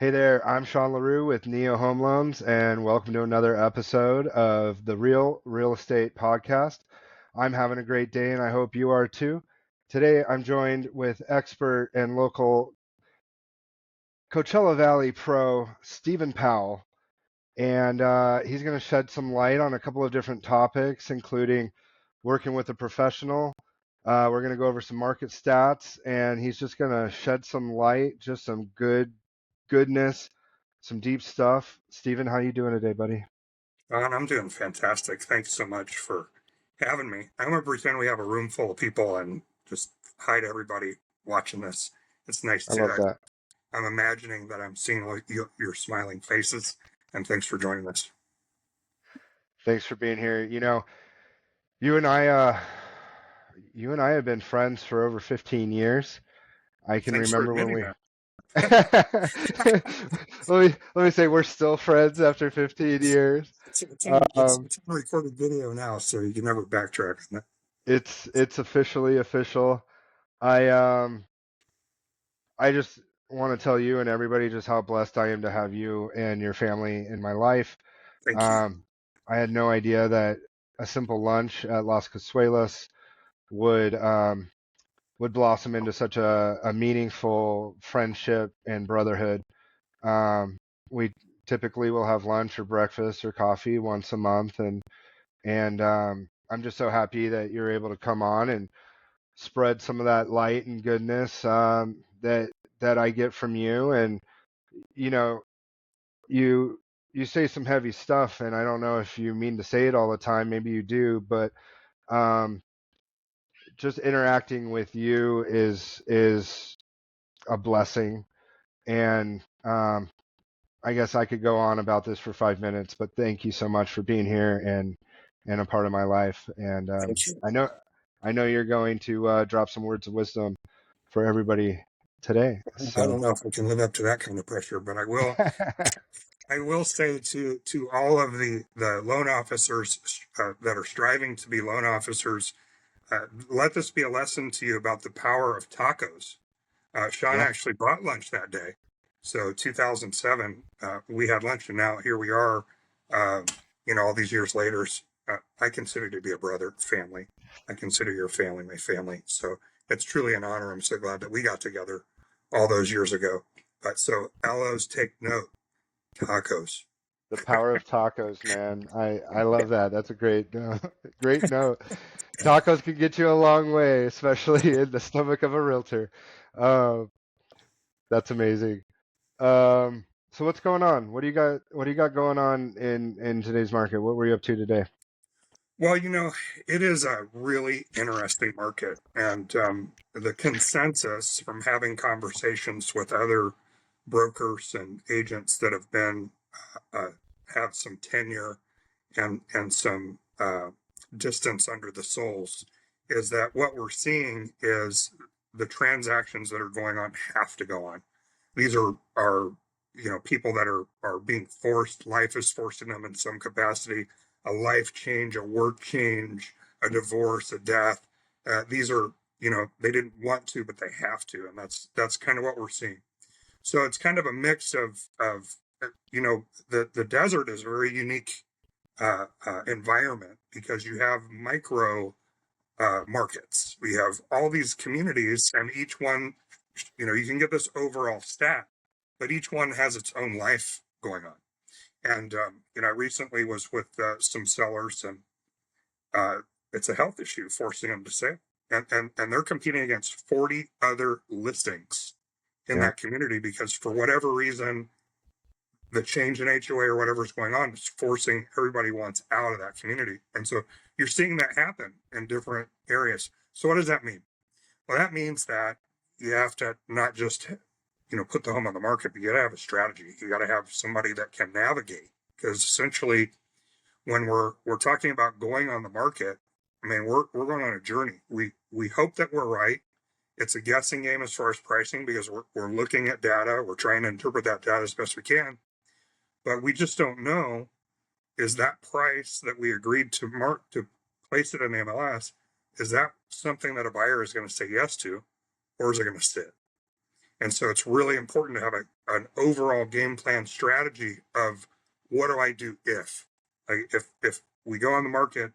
Hey there, I'm Sean LaRue with Neo Home Loans, and welcome to another episode of the Real Estate Podcast. I'm having a great day, and I hope you are too. Today, I'm joined with expert and local Coachella Valley pro Stephen Powell, and he's going to shed some light on a couple of different topics, including working with a professional. We're going to go over some market stats, and he's just going to shed some light, just some goodness, some deep stuff. Steven, how you doing today, buddy? I'm doing fantastic. Thanks so much for having me. I'm going to pretend we have a room full of people and just hi to everybody watching this. It's nice I to, love that. I'm imagining that I'm seeing your smiling faces, and thanks for joining us. Thanks for being here. You and I, uh, you and I have been friends for over 15 years. I can Thanks for remember when admitting we. that. Let me say we're still friends after 15 years. Um, It's on recorded video now, so you can never backtrack on it. it's officially official. I um I just want to tell you and everybody just how blessed I am to have you and your family in my life. Thank you. Um, I had no idea that a simple lunch at Las Casuelas would would blossom into such a meaningful friendship and brotherhood. We typically will have lunch or breakfast or coffee once a month, and I'm just so happy that you're able to come on and spread some of that light and goodness that I get from you. And you know, you you say some heavy stuff, and I don't know if you mean to say it all the time. Maybe you do, but um, just interacting with you is a blessing. And I guess I could go on about this for 5 minutes, but thank you so much for being here and a part of my life. And Thank you. I know you're going to drop some words of wisdom for everybody today. I So don't know if I can live up to that kind of pressure, but I will. I will say to all of the loan officers that are striving to be loan officers, let this be a lesson to you about the power of tacos. Sean yeah, actually brought lunch that day. So 2007, we had lunch, and now here we are. Uh, all these years later, I consider to be a brother, family. I consider your family my family. So it's truly an honor. I'm so glad that we got together all those years ago. But so LOs, take note, tacos. the power of tacos, man. I love that. That's a great great note. Tacos can get you a long way, especially in the stomach of a realtor. Um, that's amazing. So what's going on? What do you got? What do you got going on in today's market? What were you up to today? Well, it is a really interesting market. And the consensus from having conversations with other brokers and agents that have been, uh, have some tenure and some distance under the soles is that what we're seeing is the transactions that are going on have to go on. These are people that are being forced. Life is forcing them in some capacity. A life change, a work change, a divorce, a death. These are they didn't want to, but they have to, and that's kind of what we're seeing. So it's kind of a mix of the desert is a very unique environment because you have micro markets. We have all these communities, and each one, you can get this overall stat, but each one has its own life going on. And I recently was with some sellers, and uh, it's a health issue forcing them to sell, and they're competing against 40 other listings in Yeah. that community because for whatever reason the change in HOA or whatever's going on is forcing everybody wants out of that community. And so you're seeing that happen in different areas. So what does that mean? Well, that means that you have to not just, put the home on the market, but you got to have a strategy. You got to have somebody that can navigate because essentially when we're talking about going on the market, I mean, we're going on a journey. We hope that we're right. It's a guessing game as far as pricing because we're looking at data. We're trying to interpret that data as best we can, but we just don't know, is that price that we agreed to place it in the MLS, is that something that a buyer is going to say yes to, or is it going to sit? And so it's really important to have an overall game plan strategy of what do I do if we go on the market,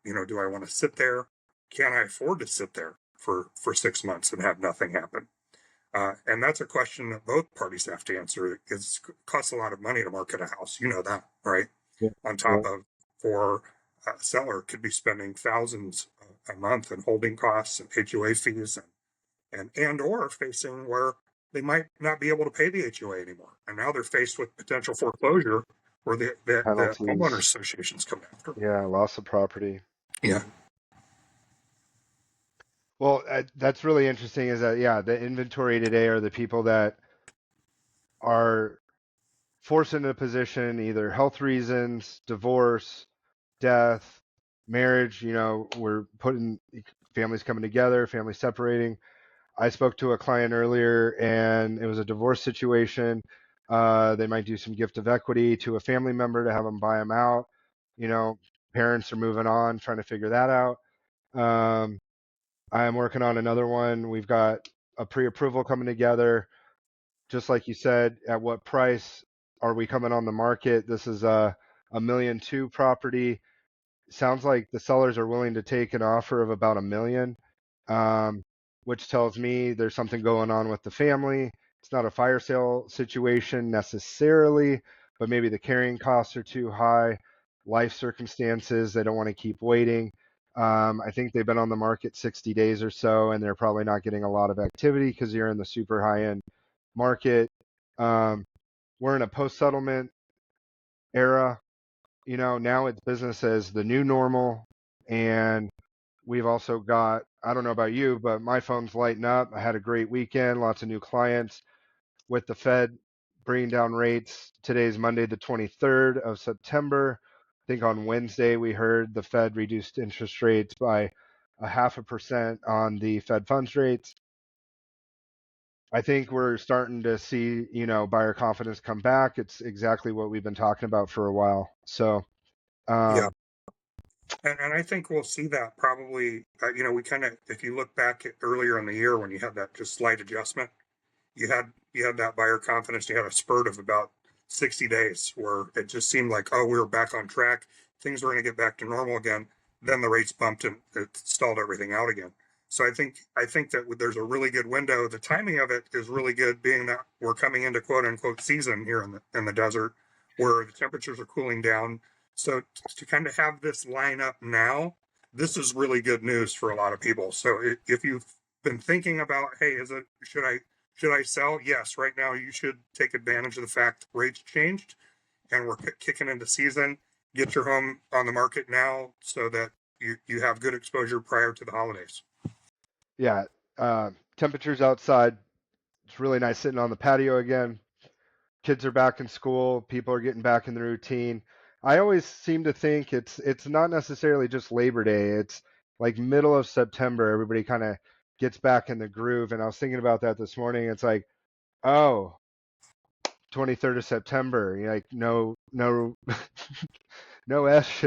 do I want to sit there? Can I afford to sit there for 6 months and have nothing happen? And that's a question that both parties have to answer. It costs a lot of money to market a house. You know that, right? Yeah. On Yeah. top of, for a seller could be spending thousands a month in holding costs and HOA fees and or facing where they might not be able to pay the HOA anymore. And now they're faced with potential foreclosure where the homeowners Penalties. associations come after them. Yeah, loss of property. Yeah. Well, that's really interesting is that, yeah, the inventory today are the people that are forced into a position, either health reasons, divorce, death, marriage. We're putting families coming together, families separating. I spoke to a client earlier and it was a divorce situation. They might do some gift of equity to a family member to have them buy them out. You know, Parents are moving on, trying to figure that out. Um, I am working on another one. We've got a pre-approval coming together. Just like you said, at what price are we coming on the market? This is a million two property. Sounds like the sellers are willing to take an offer of about a million, um, which tells me there's something going on with the family. It's not a fire sale situation necessarily, but maybe the carrying costs are too high, life circumstances, they don't want to keep waiting. I think they've been on the market 60 days or so, and they're probably not getting a lot of activity because you're in the super high end market. Um, we're in a post settlement era. Now it's business as the new normal. And we've also got, I don't know about you, but my phone's lighting up. I had a great weekend, lots of new clients with the Fed bringing down rates. Today's Monday, the 23rd of September. I think on Wednesday, we heard the Fed reduced interest rates by a 0.5% on the Fed funds rates. I think we're starting to see, buyer confidence come back. It's exactly what we've been talking about for a while. So, Yeah. um, And I think we'll see that probably, we kind of, if you look back at earlier in the year when you had that just slight adjustment, you had that buyer confidence. You had a spurt of about 60 days where it just seemed like, oh, we were back on track. Things were going to get back to normal again. Then the rates bumped and it stalled everything out again. So I think that there's a really good window. The timing of it is really good, being that we're coming into quote unquote season here in the desert, where the temperatures are cooling down. So to kind of have this line up now, this is really good news for a lot of people. So if you've been thinking about, hey, should I sell? Yes, right now you should take advantage of the fact that rates changed and we're kicking into season. Get your home on the market now so that you have good exposure prior to the holidays. yeah, temperatures outside. It's really nice sitting on the patio again. Kids are back in school. People are getting back in the routine. I always seem to think it's not necessarily just Labor Day. It's like middle of September. Everybody kind of gets back in the groove. And I was thinking about that this morning. It's like, oh, 23rd of September. You're like, no, no S,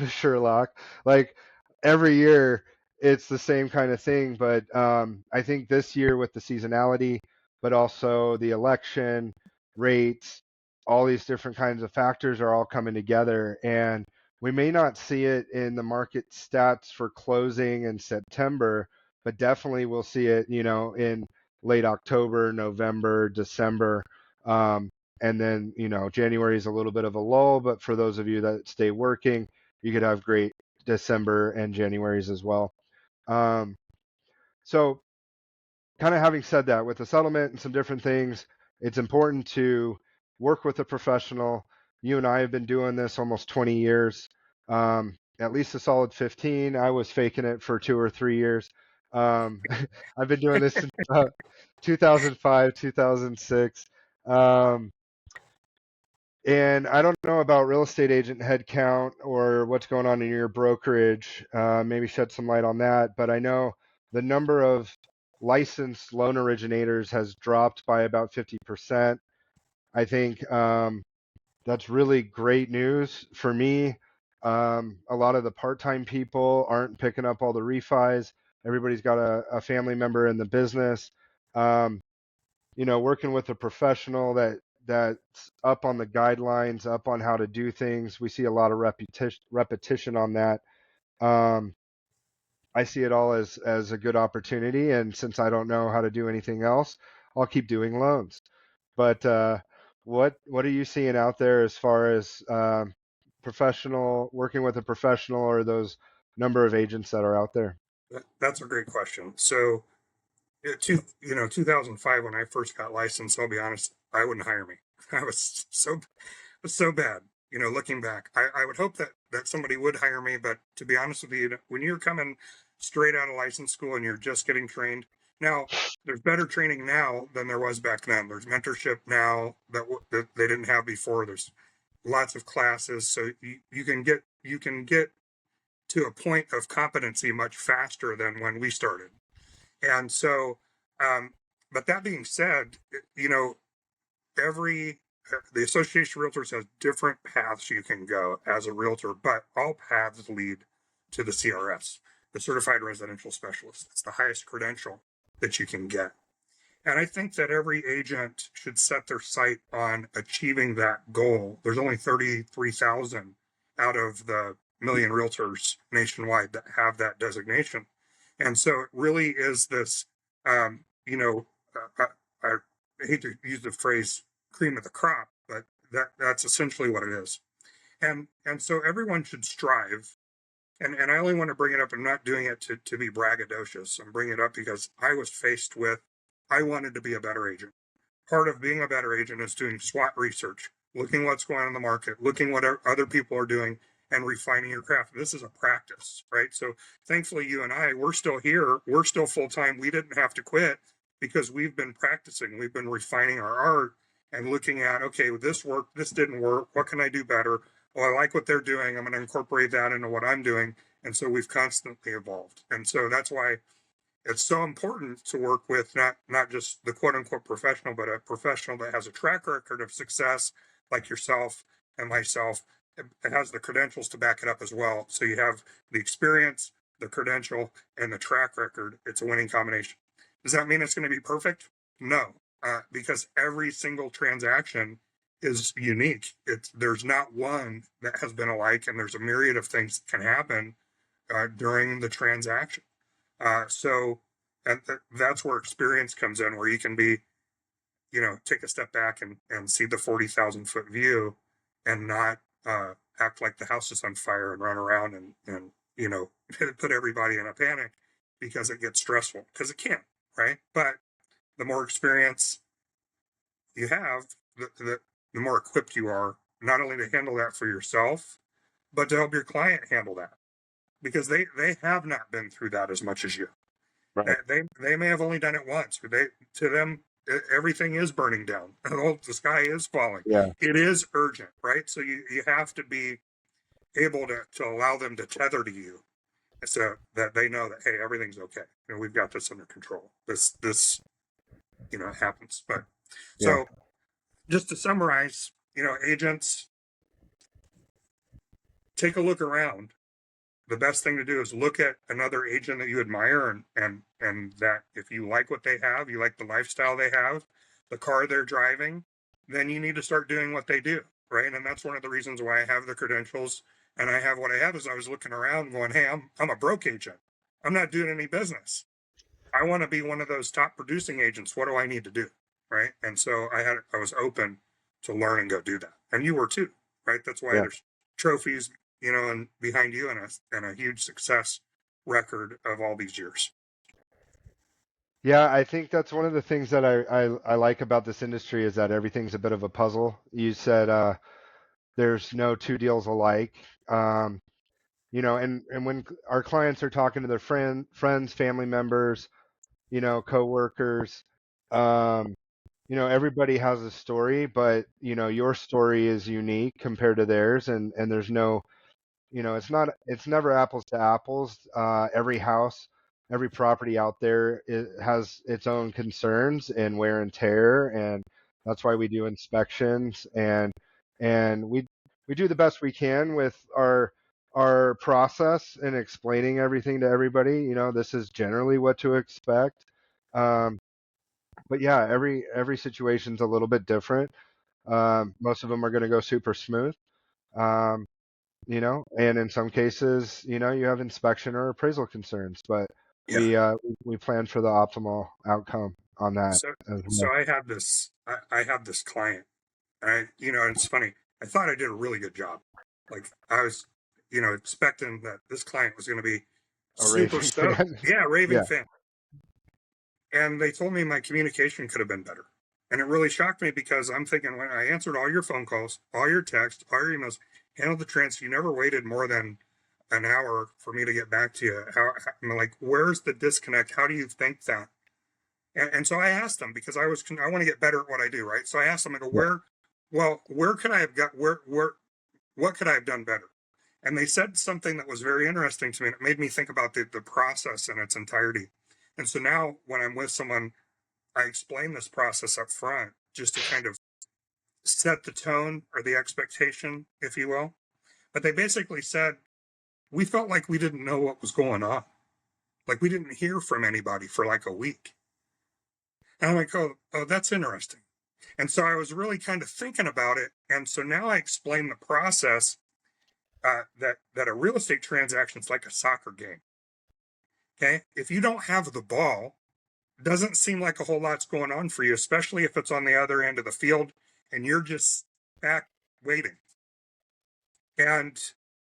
Sherlock. Like every year, it's the same kind of thing. But I think this year with the seasonality, but also the election, rates, all these different kinds of factors are all coming together. And we may not see it in the market stats for closing in September, but definitely we'll see it, in late October, November, December. Um, and then, January is a little bit of a lull, but for those of you that stay working, you could have great December and Januaries as well. Um, so, kind of having said that, with the settlement and some different things, it's important to work with a professional. You and I have been doing this almost 20 years, at least a solid 15. I was faking it for 2 or 3 years. Um, I've been doing this since 2005, 2006. Um, and I don't know about real estate agent headcount or what's going on in your brokerage. Maybe shed some light on that. But I know the number of licensed loan originators has dropped by about 50%. I think that's really great news for me. A lot of the part-time people aren't picking up all the refis. Everybody's got a family member in the business. Um, working with a professional that's up on the guidelines, up on how to do things. We see a lot of repetition on that. Um, I see it all as a good opportunity, and since I don't know how to do anything else, I'll keep doing loans. But what are you seeing out there as far as professional working with a professional or those number of agents that are out there? That's a great question. So, 2005 when I first got licensed, I'll be honest, I wouldn't hire me. I was so bad. Looking back, I would hope that somebody would hire me, but to be honest with you, when you're coming straight out of license school and you're just getting trained, now there's better training now than there was back then. There's mentorship now that they didn't have before. There's lots of classes, so you can get to a point of competency much faster than when we started. And so, um, but that being said, every the Association of Realtors has different paths you can go as a realtor, but all paths lead to the CRS, the Certified Residential Specialist. It's the highest credential that you can get. And I think that every agent should set their sight on achieving that goal. There's only 33,000 out of the million realtors nationwide that have that designation. And so it really is this, um, you know, I hate to use the phrase cream of the crop, but that's essentially what it is. And so everyone should strive. And I only want to bring it up. I'm not doing it to be braggadocious. I'm bringing it up because I was faced with, I wanted to be a better agent. Part of being a better agent is doing SWOT research, looking what's going on in the market, looking what other people are doing, and refining your craft. This is a practice, right? So thankfully, you and I, we're still here. We're still full time. We didn't have to quit because we've been practicing. We've been refining our art and looking at, okay, this worked, this didn't work. What can I do better? Well, I like what they're doing. I'm going to incorporate that into what I'm doing. And so we've constantly evolved. And so that's why it's so important to work with not just the quote unquote professional, but a professional that has a track record of success like yourself and myself. It has the credentials to back it up as well. So you have the experience, the credential, and the track record. It's a winning combination. Does that mean it's going to be perfect? No, because every single transaction is unique. There's not one that has been alike, and there's a myriad of things that can happen during the transaction. So and that's where experience comes in, where you can be, take a step back and see the 40,000 foot view and not act like the house is on fire and run around and put everybody in a panic because it gets stressful, because it can, right? But the more experience you have, the more equipped you are, not only to handle that for yourself, but to help your client handle that, because they have not been through that as much as you. Right. They may have only done it once. To them, everything is burning down. The sky is falling. Yeah. It is urgent, right? So you have to be able to allow them to tether to you, so that they know that, hey, everything's okay. We've got this under control. This happens. But Yeah. so just to summarize, agents, take a look around. The best thing to do is look at another agent that you admire, and that if you like what they have, you like the lifestyle they have, the car they're driving, then you need to start doing what they do, right? And that's one of the reasons why I have the credentials and I have what I have. Is I was looking around going, hey, I'm a broke agent. I'm not doing any business. I want to be one of those top producing agents. What do I need to do, right? And so I was open to learn and go do that, and you were too, right? That's why Yeah. there's trophies, and behind you, and a huge success record of all these years. Yeah, I think that's one of the things that I like about this industry is that everything's a bit of a puzzle. You said there's no two deals alike. And when our clients are talking to their friends, family members, coworkers, um, everybody has a story, but your story is unique compared to theirs, and there's no, it's never apples to apples. Every house, every property out there has its own concerns and wear and tear, and that's why we do inspections, and we do the best we can with our process and explaining everything to everybody. This is generally what to expect. Um, But yeah, every situation's a little bit different. Most of them are going to go super smooth. Um, and in some cases, you have inspection or appraisal concerns, but Yeah. we plan for the optimal outcome on that So, as so well. I have this client. It's funny. I thought I did a really good job. Like I was, expecting that this client was going to be A super raving stoked. fan. Yeah, raving Yeah, fan. And they told me my communication could have been better. And it really shocked me because I'm thinking when I answered all your phone calls, all your texts, all your emails, handled the transfer, you never waited more than an hour for me to get back to you. I'm like, where's the disconnect? How do you think that? And so I asked them because I want to get better at what I do, right? So I asked them, I go, yeah, where could I have got, what could I have done better? And they said something that was very interesting to me. And it made me think about the process in its entirety. And so now when I'm with someone, I explain this process up front just to kind of set the tone or the expectation, if you will. But they basically said, we felt like we didn't know what was going on. Like we didn't hear from anybody for like a week. And I'm like, oh, that's interesting. And so I was really kind of thinking about it. And so now I explain the process that a real estate transaction is like a soccer game. Okay. If you don't have the ball, it doesn't seem like a whole lot's going on for you, especially if it's on the other end of the field and you're just back waiting. And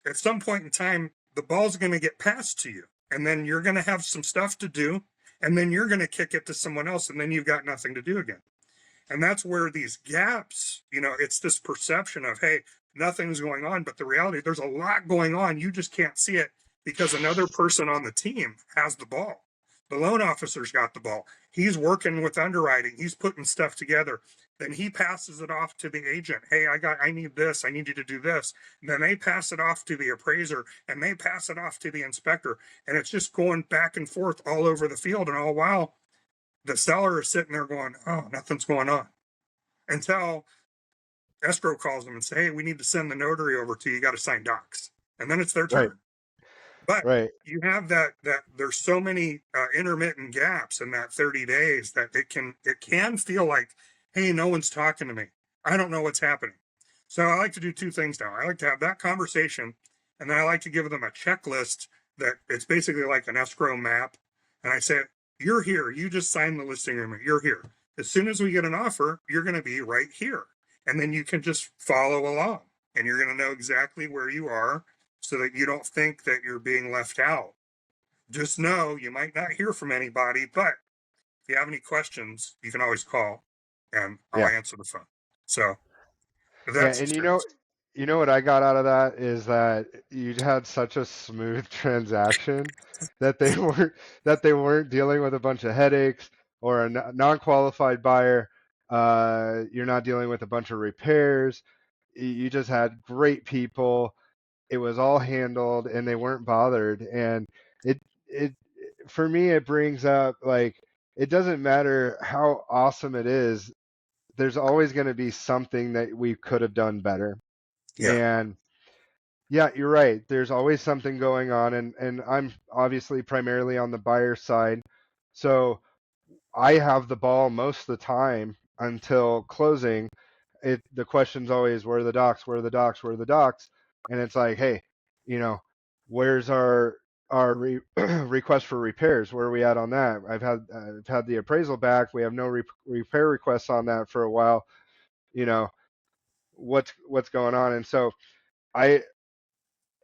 at some point in time, the ball's going to get passed to you. And then you're going to have some stuff to do. And then you're going to kick it to someone else. And then you've got nothing to do again. And that's where these gaps, it's this perception of, hey, nothing's going on. But the reality, there's a lot going on. You just can't see it because another person on the team has the ball. The loan officer's got the ball. He's working with underwriting. He's putting stuff together. Then he passes it off to the agent. Hey, I need this. I need you to do this. And then they pass it off to the appraiser and they pass it off to the inspector. And it's just going back and forth all over the field. And all while the seller is sitting there going, oh, nothing's going on until escrow calls them and say, hey, we need to send the notary over to you. You got to sign docs. And then it's their right, turn. But right. you have that there's so many intermittent gaps in that 30 days that it can feel like, hey, no one's talking to me. I don't know what's happening. So I like to do two things now. I like to have that conversation, and then I like to give them a checklist that it's basically like an escrow map. And I say, you're here. You just signed the listing agreement. You're here. As soon as we get an offer, you're going to be right here. And then you can just follow along and you're going to know exactly where you are so that you don't think that you're being left out. Just know you might not hear from anybody, but if you have any questions, you can always call and I'll Yeah, answer the phone. So yeah. that's And experience. you know what I got out of that is that you had such a smooth transaction that they weren't dealing with a bunch of headaches or a non-qualified buyer. You're not dealing with a bunch of repairs. You just had great people. It was all handled, and they weren't bothered. And it for me, it brings up, like, it doesn't matter how awesome it is. There's always going to be something that we could have done better. Yeah. And yeah, you're right. There's always something going on, and I'm obviously primarily on the buyer side. So I have the ball most of the time until closing. The question's always, where are the docs? Where are the docs? Where are the docs? And it's like, hey, you know, where's our request for repairs? Where are we at on that? I've had the appraisal back. We have no repair requests on that for a while. You know, what's going on? And so I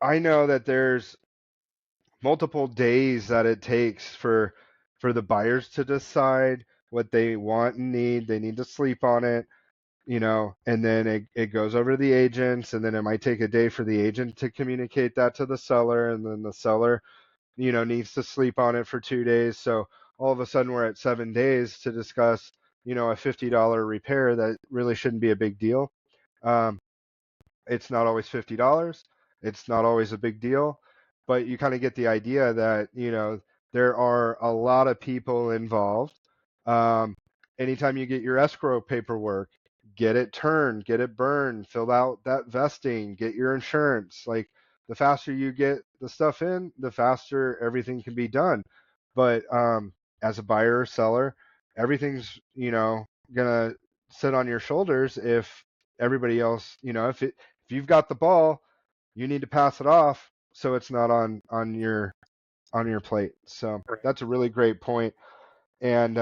I know that there's multiple days that it takes for the buyers to decide what they want and need. They need to sleep on it, and then it goes over to the agents, and then it might take a day for the agent to communicate that to the seller, and then the seller, needs to sleep on it for 2 days. So all of a sudden we're at 7 days to discuss, a $50 repair that really shouldn't be a big deal. Um, it's not always $50. It's not always a big deal, but you kind of get the idea that, there are a lot of people involved. Um, Anytime you get your escrow paperwork, get it turned, get it burned, fill out that vesting, get your insurance. Like, the faster you get the stuff in, the faster everything can be done. But as a buyer or seller, everything's, gonna sit on your shoulders if everybody else, if you've got the ball, you need to pass it off so it's not on your plate. So Right. that's a really great point. And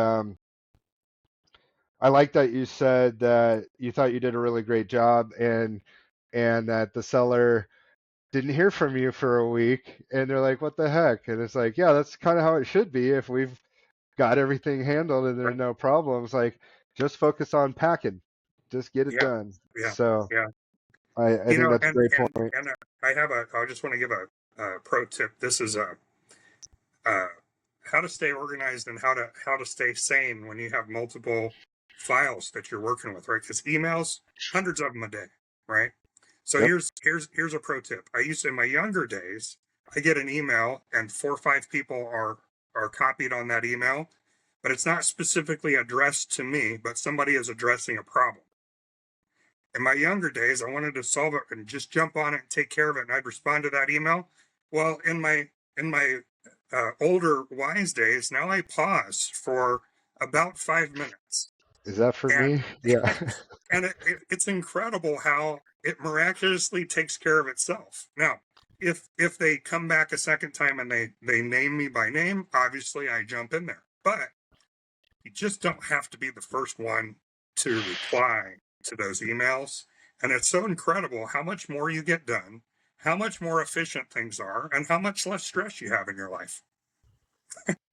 I like that you said that you thought you did a really great job, and that the seller didn't hear from you for a week, and they're like, "What the heck?" And it's like, yeah, that's kind of how it should be if we've got everything handled and there are Right. no problems. Like, just focus on packing, just get it Yeah. done. Yeah. So Yeah. I think that's a great And point. I just want to give a pro tip. This is uh, how to stay organized and how to stay sane when you have multiple files that you're working with, right? Because emails, hundreds of them a day, right? So Yep. here's a pro tip. I used to, in my younger days, I get an email and 4 or 5 people are copied on that email, but it's not specifically addressed to me, but somebody is addressing a problem. In my younger days, I wanted to solve it and just jump on it and take care of it, and I'd respond to that email. Well, in my older wise days, now I pause for about 5 minutes, Is that for and me? Yeah. and it's incredible how it miraculously takes care of itself. Now, if they come back a second time and they name me by name, obviously I jump in there, but you just don't have to be the first one to reply to those emails. And it's so incredible how much more you get done, how much more efficient things are, and how much less stress you have in your life.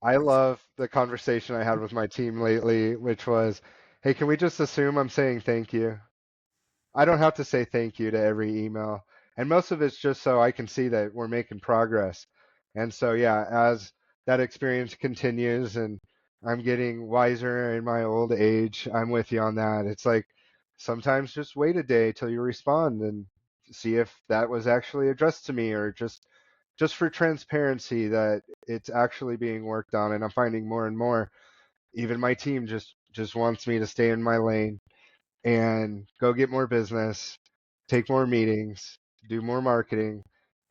I love the conversation I had with my team lately, which was, hey, can we just assume I'm saying thank you? I don't have to say thank you to every email. And most of it's just so I can see that we're making progress. And so, yeah, as that experience continues and I'm getting wiser in my old age, I'm with you on that. It's like sometimes just wait a day till you respond and see if that was actually addressed to me, or just for transparency that it's actually being worked on. And I'm finding more and more, even my team just wants me to stay in my lane and go get more business, take more meetings, do more marketing,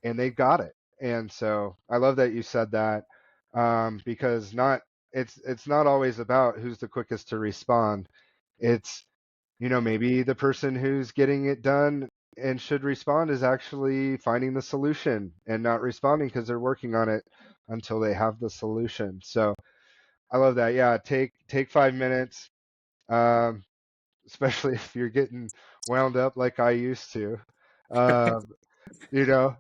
and they've got it. And so I love that you said that, because not it's not always about who's the quickest to respond. It's, maybe the person who's getting it done and should respond is actually finding the solution and not responding because they're working on it until they have the solution. So I love that. Yeah, take 5 minutes. Um, Especially if you're getting wound up like I used to. Um, you know,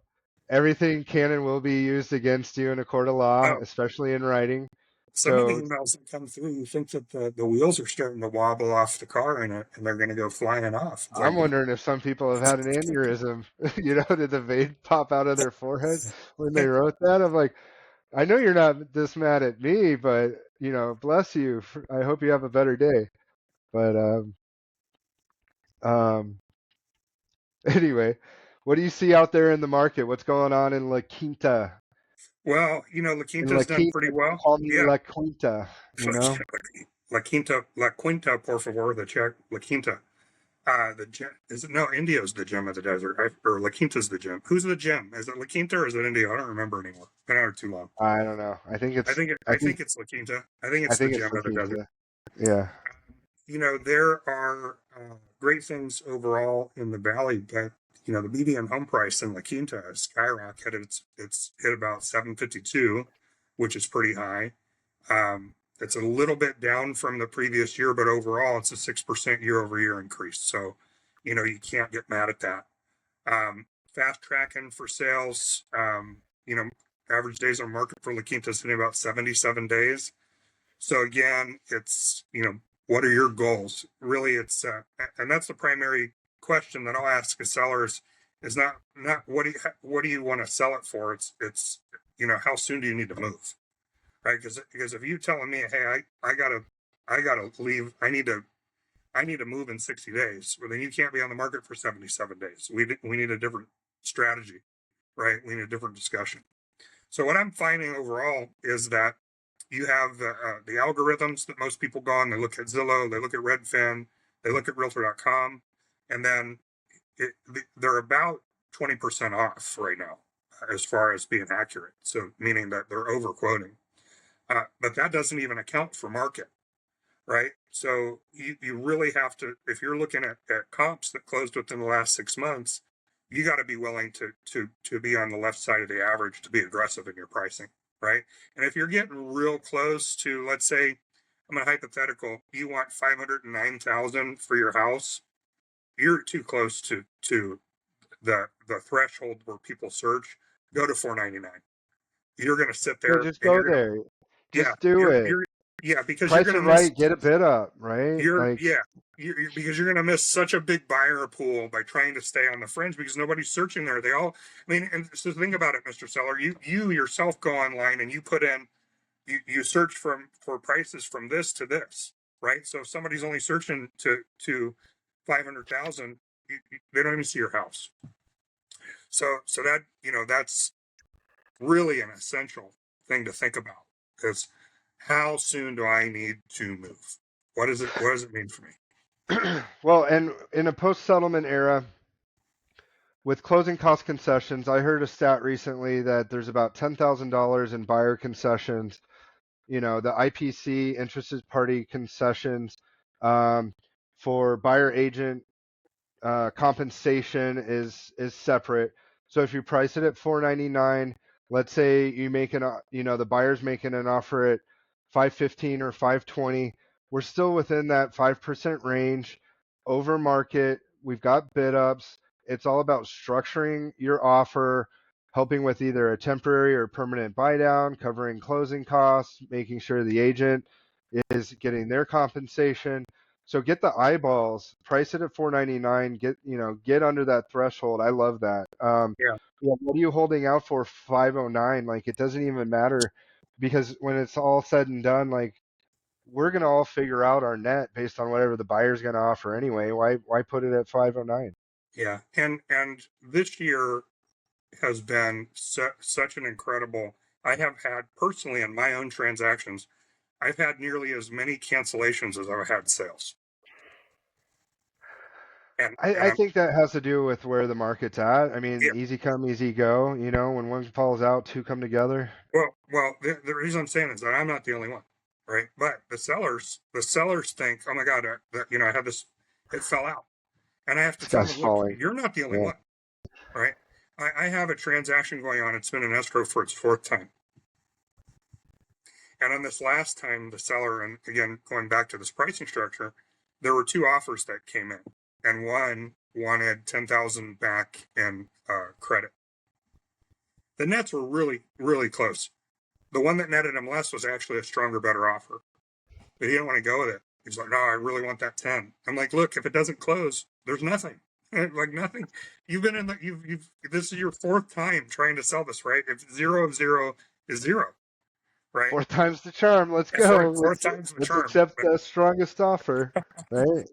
everything can and will be used against you in a court of law, Oh, especially in writing. some of the So emails that come through, you think that the wheels are starting to wobble off the car and they're going to go flying off. It's I'm like, wondering if some people have had an aneurysm. Did the vein pop out of their forehead when they wrote that? I'm like, I know you're not this mad at me, but bless you. I hope you have a better day. But um, anyway, what do you see out there in the market? What's going on in La Quinta? well, La In La Quinta's done Quinta, pretty well. call me Yeah. La Quinta, La Quinta, por favor, the Czech, La Quinta. The gem is it? No, India's the gem of the desert, or La Quinta's the gem. Who's the gem? Is it La Quinta or is it India? I don't remember anymore. Been out too long. I don't know. I think it's La Quinta. I think I it's the think it's gem La of the desert. Quinta. Yeah. There are great things overall in the valley, but the median home price in La Quinta has skyrocketed. It's hit about 752, which is pretty high. It's a little bit down from the previous year, but overall it's a 6% year over year increase. So, you can't get mad at that. Fast tracking for sales. Average days on market for La Quinta is about 77 days. So again, it's, what are your goals? Really, and that's the primary question that I'll ask a seller is not what do you want to sell it for? It's how soon do you need to move, right? Because if you telling me, hey, I gotta leave, I need to move in 60 days, well then you can't be on the market for 77 days. We need a different strategy, right? We need a different discussion. So what I'm finding overall is that you have the algorithms that most people go on. They look at Zillow, they look at Redfin, they look at Realtor.com, and then they're about 20% off right now as far as being accurate. So meaning that they're over quoting, but that doesn't even account for market. right? So you really have to, if you're looking at comps that closed within the last 6 months, you got to be willing to be on the left side of the average to be aggressive in your pricing, right? And if you're getting real close to, let's say, I'm a hypothetical, you want 509,000 for your house, you're too close to the threshold where people search. Go to 499. You're going to sit Yeah, there just and go you're going to, there. yeah, Just do it. yeah, because you're Price going it to miss. right, get a bid up, right? You're Like, yeah, because you're going to miss such a big buyer pool by trying to stay on the fringe because nobody's searching there. They all, I mean, and so think about it, Mr. Seller. You yourself go online and you put in, you search for prices from this to this, right? So if somebody's only searching to 500,000, they don't even see your house. So that, that's really an essential thing to think about, because how soon do I need to move? What does it mean for me? well, and in a post-settlement era, with closing cost concessions, I heard a stat recently that there's about $10,000 in buyer concessions. You know, the IPC, interested party concessions, um, for buyer agent compensation is separate. So if you price it at 499, let's say you make the buyer's making an offer at 515 or 520, we're still within that 5% range over market. We've got bid ups. It's all about structuring your offer, helping with either a temporary or permanent buy down, covering closing costs, making sure the agent is getting their compensation. So get the eyeballs, price it at 499, get under that threshold. I love that. Yeah, What are you holding out for 509? Like it doesn't even matter because when it's all said and done, like we're gonna all figure out our net based on whatever the buyer's gonna offer anyway. Why put it at 509? yeah, and this year has been such an incredible. I have had personally in my own transactions, I've had nearly as many cancellations as I've had sales, and I I'm think that has to do with where the market's at. I mean, yeah. easy come, easy go. You know, when one falls out, two come together. Well, the reason I'm saying is that I'm not the only one, right? But the sellers think, oh my God, I had this, it fell out, and I have to tell Sky's them, look, falling. you're not the only Yeah. one, right? I have a transaction going on. It's been in escrow for its fourth time. And on this last time, the seller, and again, going back to this pricing structure, there were two offers that came in, and one wanted 10,000 back in credit. The nets were really, really close. The one that netted him less was actually a stronger, better offer, but he didn't want to go with it. He's like, no, I really want that 10. I'm like, look, if it doesn't close, there's nothing. Like nothing. You've been in the, this is your fourth time trying to sell this, right? If zero of zero is zero, right? Fourth time's the charm. Let's And go. fourth time's the Let's charm. accept the strongest offer, right?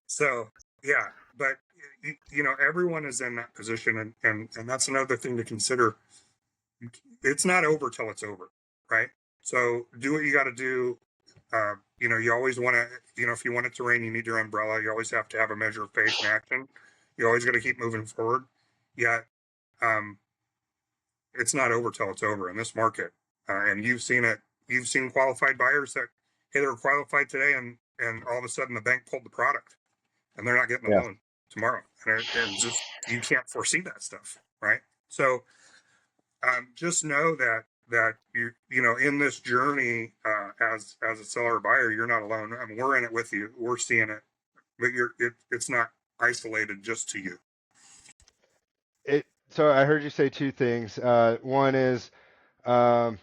So yeah, but everyone is in that position, and that's another thing to consider. It's not over till it's over, right? So do what you got to do. You always want to, if you want it to rain, you need your umbrella. You always have to have a measure of faith and action. You always got to keep moving forward. Yet, um, it's not over till it's over in this market. And you've seen it. You've seen qualified buyers that, hey, they were qualified today, and all of a sudden the bank pulled the product, and they're not getting the Yeah. loan tomorrow. And just you can't foresee that stuff, right? So just know that in this journey, as a seller or buyer, you're not alone. I mean, we're in it with you. We're seeing it, but it's not isolated just to you. So I heard you say two things. One is, um,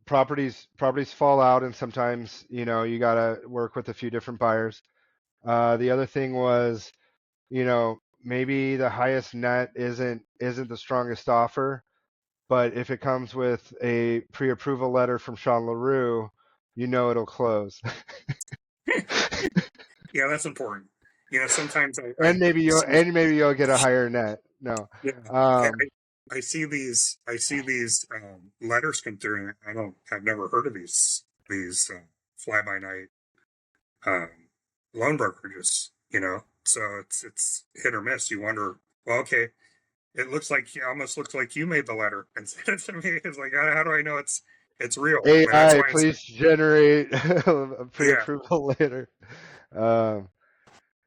properties fall out, and sometimes you gotta work with a few different buyers. The other thing was, maybe the highest net isn't the strongest offer, but if it comes with a pre-approval letter from Sean LaRue, it'll close. Yeah, that's important. Sometimes I And maybe you'll see, and maybe you'll get a higher net. No. yeah, Um, I see these letters come through. And I've never heard of these fly by night um, loan brokerages. So it's hit or miss. You wonder, well, okay, it almost looks like you made the letter and sent it to me. It's like, how do I know It's real. I mean, that's AI, why it's please generate a yeah. pre-approval later. Um,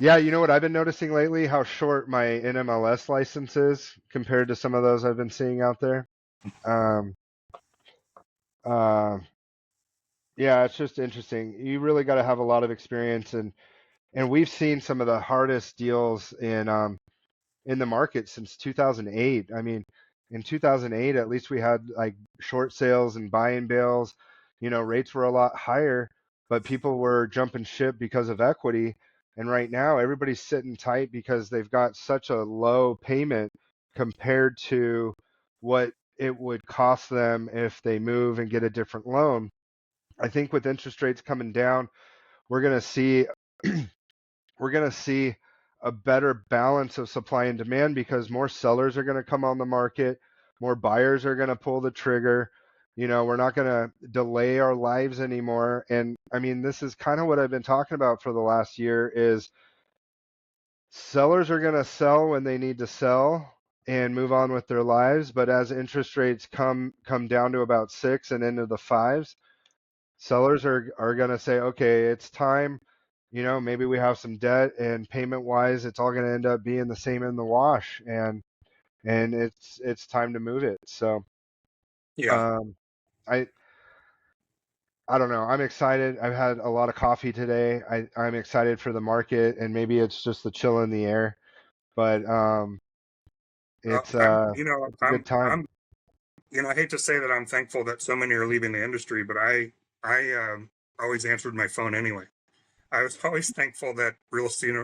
yeah, you know what I've been noticing lately? How short my NMLS license is compared to some of those I've been seeing out there. Um, uh, yeah, it's just interesting. You really got to have a lot of experience, and we've seen some of the hardest deals in the market since 2008. I mean, in 2008, at least we had like short sales and buy-in bales. You know, rates were a lot higher, but people were jumping ship because of equity. And right now, everybody's sitting tight because they've got such a low payment compared to what it would cost them if they move and get a different loan. I think with interest rates coming down, we're going to see we're going to see a better balance of supply and demand because more sellers are going to come on the market, more buyers are going to pull the trigger. You know, we're not going to delay our lives anymore. And I mean, this is kind of what I've been talking about for the last year is sellers are going to sell when they need to sell and move on with their lives, but as interest rates come down to about 6 and into the 5s, sellers are going to say, okay, it's time. You know, maybe we have some debt, and payment wise, it's all going to end up being the same in the wash, and it's time to move it. So Yeah. um, I I don't know. I'm excited. I've had a lot of coffee today. I'm excited for the market, and maybe it's just the chill in the air, but it's I'm, uh it's a good time. I'm, I hate to say that I'm thankful that so many are leaving the industry, but I always answered my phone anyway. I was always thankful that real estate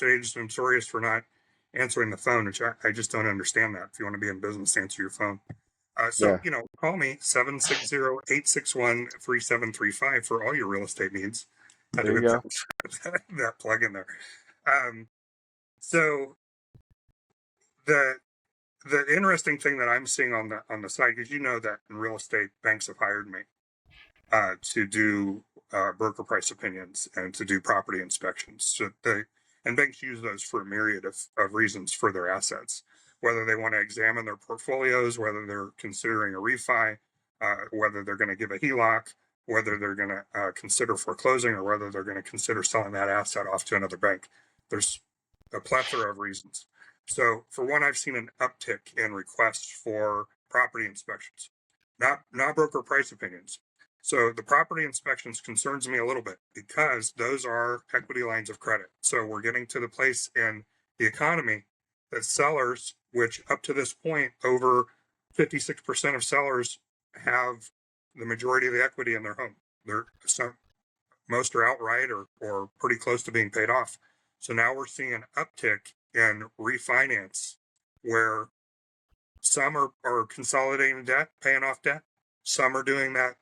agents are notorious for not answering the phone, which I just don't understand that. If you want to be in business, answer your phone. So, Yeah, call me 760-861-3735 for all your real estate needs. Had to there you get go. that plug in there. Um, so the the interesting thing that I'm seeing on the side, because you know that in real estate, banks have hired me to do broker price opinions and to do property inspections. And banks use those for a myriad of reasons for their assets, whether they want to examine their portfolios, whether they're considering a refi, whether they're going to give a HELOC, whether they're going to consider foreclosing, or whether they're going to consider selling that asset off to another bank. There's a plethora of reasons. So, for one, I've seen an uptick in requests for property inspections, not broker price opinions. So the property inspections concerns me a little bit because those are equity lines of credit. So we're getting to the place in the economy that sellers, which up to this point, over 56% of sellers have the majority of the equity in their home. Most are outright or pretty close to being paid off. So now we're seeing an uptick in refinance where some are consolidating debt, paying off debt. Some are doing that,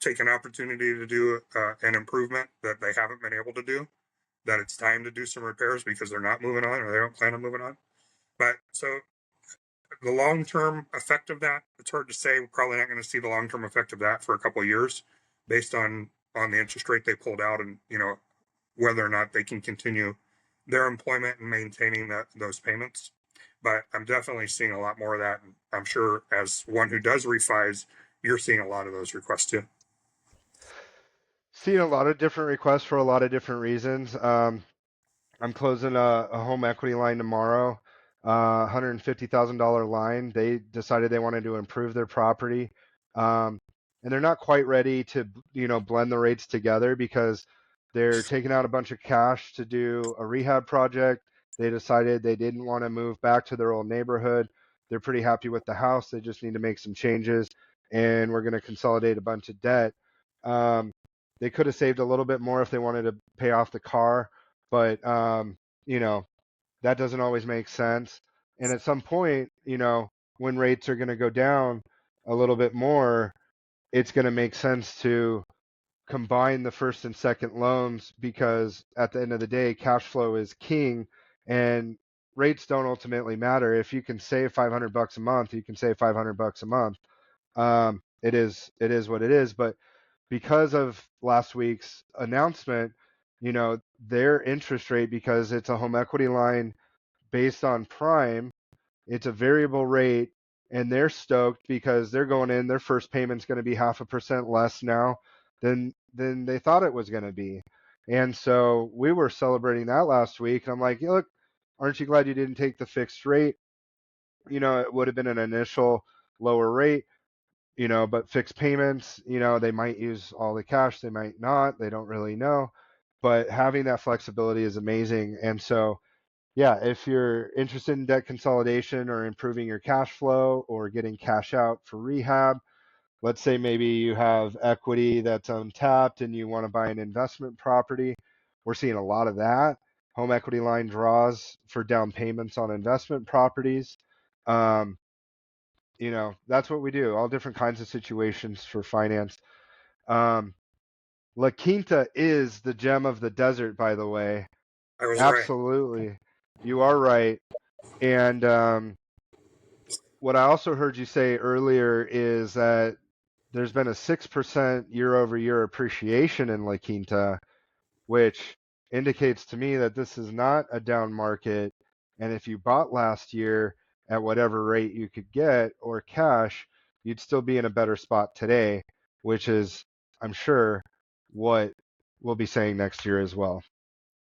take an opportunity to do an improvement that they haven't been able to do, that it's time to do some repairs because they're not moving on or they don't plan on moving on. But so the long term effect of that, it's hard to say. We're probably not going to see the long term effect of that for a couple of years based on the interest rate they pulled out and, whether or not they can continue their employment and maintaining those payments. But I'm definitely seeing a lot more of that. And I'm sure as one who does refis, you're seeing a lot of those requests too. Seeing a lot of different requests for a lot of different reasons. I'm closing a home equity line tomorrow, $150,000 line. They decided they wanted to improve their property, um, and they're not quite ready to, blend the rates together because they're taking out a bunch of cash to do a rehab project. They decided they didn't want to move back to their old neighborhood. They're pretty happy with the house. They just need to make some changes, and we're going to consolidate a bunch of debt. Um, they could have saved a little bit more if they wanted to pay off the car, but you know, that doesn't always make sense. And at some point, when rates are going to go down a little bit more, it's going to make sense to combine the first and second loans because at the end of the day, cash flow is king and rates don't ultimately matter. If you can save $500 a month, you can save $500 a month. It is what it is. But because of last week's announcement, their interest rate, because it's a home equity line based on prime, it's a variable rate, and they're stoked because they're going in, their first payment's going to be 0.5% less now than they thought it was going to be. And so we were celebrating that last week, and I'm like, look, aren't you glad you didn't take the fixed rate? It would have been an initial lower rate, but fixed payments, they might use all the cash, they might not, they don't really know. But having that flexibility is amazing. And so, yeah, if you're interested in debt consolidation or improving your cash flow or getting cash out for rehab, let's say maybe you have equity that's untapped and you want to buy an investment property. We're seeing a lot of that. Home equity line draws for down payments on investment properties. Um, that's what we do, all different kinds of situations for finance. Um, La Quinta is the gem of the desert, by the way. I was right. Absolutely. You are right. And what I also heard you say earlier is that there's been a 6% year over year appreciation in La Quinta, which indicates to me that this is not a down market. And if you bought last year at whatever rate you could get or cash, you'd still be in a better spot today, which is, I'm sure, what we'll be saying next year as well.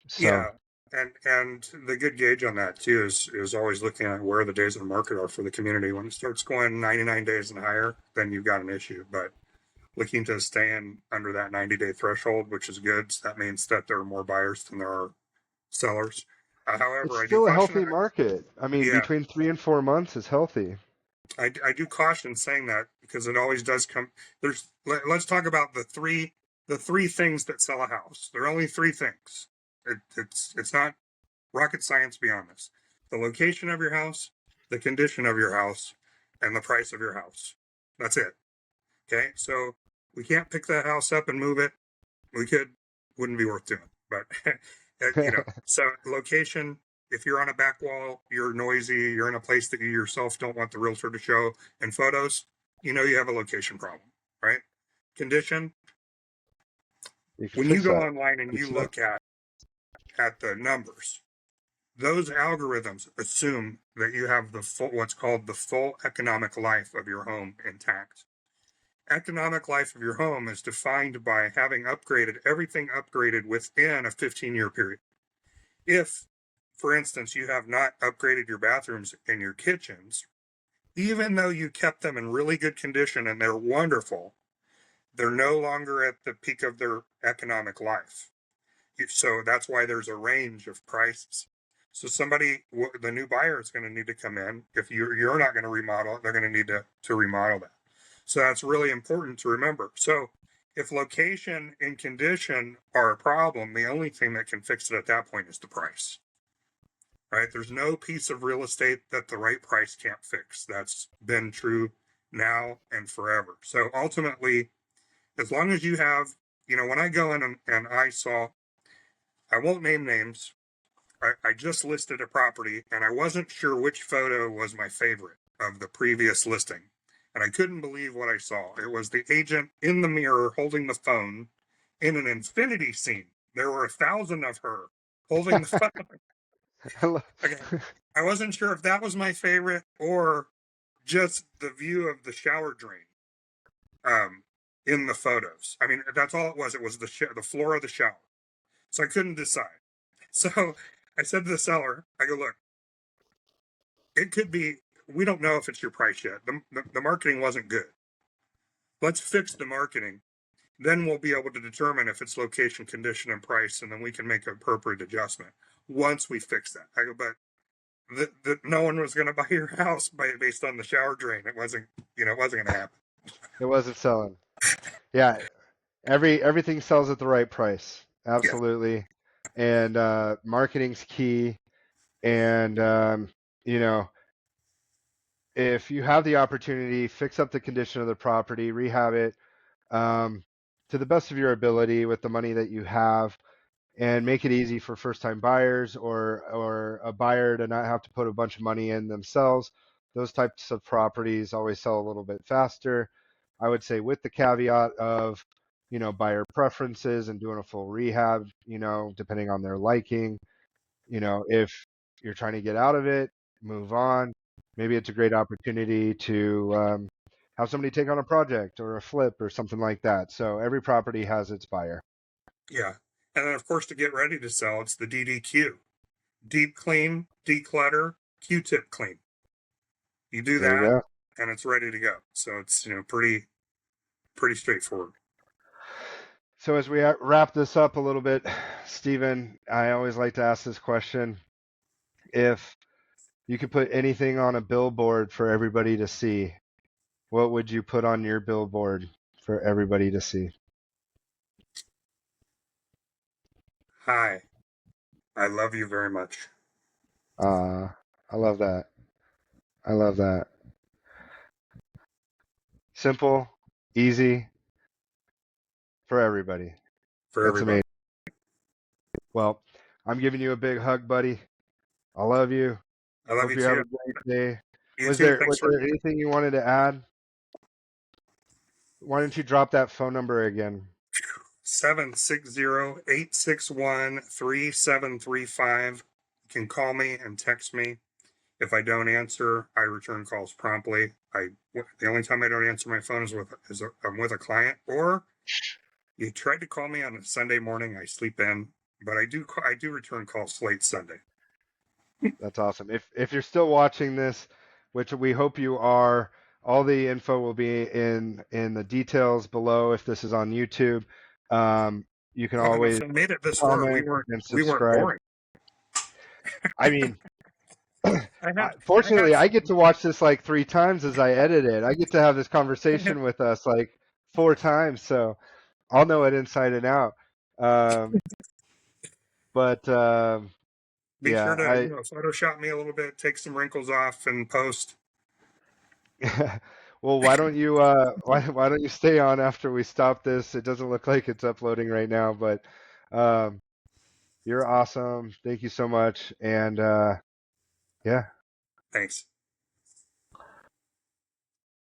So Yeah. And the good gauge on that too is always looking at where the days of the market are for the community. When it starts going 99 days and higher, then you've got an issue. But looking to staying under that 90-day threshold, which is good. So that means that there are more buyers than there are sellers. it's However, I do still a caution. healthy market. I mean, Yeah, between 3 and 4 months is healthy. I do caution saying that because it always does come. Let's talk about the three things that sell a house. There are only three things. It's not rocket science beyond this. The location of your house, the condition of your house, and the price of your house. That's it. Okay, so we can't pick that house up and move it. We could, wouldn't be worth doing. But so location. If you're on a back wall, you're noisy, you're in a place that you yourself don't want the realtor to show in photos, you have a location problem, right? Condition. You can When you fix go that. online and you Fix that. look at the numbers, those algorithms assume that you have the full, what's called the full economic life of your home intact. Economic life of your home is defined by having upgraded everything upgraded within a 15-year period. If, for instance, you have not upgraded your bathrooms and your kitchens, even though you kept them in really good condition and they're wonderful, they're no longer at the peak of their economic life. So that's why there's a range of prices. So the new buyer is going to need to come in. If you're not going to remodel it, they're going to need to remodel that. So that's really important to remember. So if location and condition are a problem, the only thing that can fix it at that point is the price. Right? There's no piece of real estate that the right price can't fix. That's been true now and forever. So ultimately, as long as you have, when I go in and I won't name names. I just listed a property and I wasn't sure which photo was my favorite of the previous listing. And I couldn't believe what I saw. It was the agent in the mirror holding the phone in an infinity scene. There were 1,000 of her holding the phone. Okay. I wasn't sure if that was my favorite or just the view of the shower drain in the photos. I mean, that's all it was. It was the floor of the shower. So I couldn't decide. So I said to the seller, I go, look, it could be, we don't know if it's your price yet. The marketing wasn't good. Let's fix the marketing. Then we'll be able to determine if it's location, condition, and price, and then we can make an appropriate adjustment once we fix that. I go, but no one was going to buy your house based on the shower drain. It wasn't, it wasn't going to happen. It wasn't selling. Yeah, everything sells at the right price. Yeah. Absolutely. And marketing's key. And you know, if you have the opportunity, fix up the condition of the property, rehab it um, to the best of your ability with the money that you have, and make it easy for first-time buyers or a buyer to not have to put a bunch of money in themselves. Those types of properties always sell a little bit faster. I would say with the caveat of, buyer preferences and doing a full rehab, depending on their liking. If you're trying to get out of it, move on, maybe it's a great opportunity to have somebody take on a project or a flip or something like that. So every property has its buyer. Yeah. And then, of course, to get ready to sell, it's the DDQ: deep clean, declutter, Q-tip clean. You do There you that, go. and it's ready to go. So it's pretty straightforward. So as we wrap this up a little bit, Stephen, I always like to ask this question. If you could put anything on a billboard for everybody to see, what would you put on your billboard for everybody to see? Hi, I love you very much. I love that. I love that. Simple, easy for everybody. For That's everybody. amazing. Well, I'm giving you a big hug, buddy. I love you. I love Hope you you have too. a great day. You Was too. there Thanks was for there anything you wanted to add? Why don't you drop that phone number again? 760-861-3735. You can call me and text me. If I don't answer, I return calls promptly. The only time I don't answer my phone is I'm with a client, or you tried to call me on a Sunday morning. I sleep in, but I do return calls late Sunday. That's awesome. If you're still watching this, which we hope you are, all the info will be in the details below if this is on YouTube. You can Well, and if always they made it this far, comment and we weren't subscribe. boring. I mean, I had fortunately, I some. get to watch this like 3 times as I edit it. I get to have this conversation with us like 4 times, so I'll know it inside and out. Um, but Be yeah, sure to Photoshop me a little bit, take some wrinkles off, and post. well, why don't you stay on after we stop this? It doesn't look like it's uploading right now, but um, you're awesome. Thank you so much, and yeah. Thanks.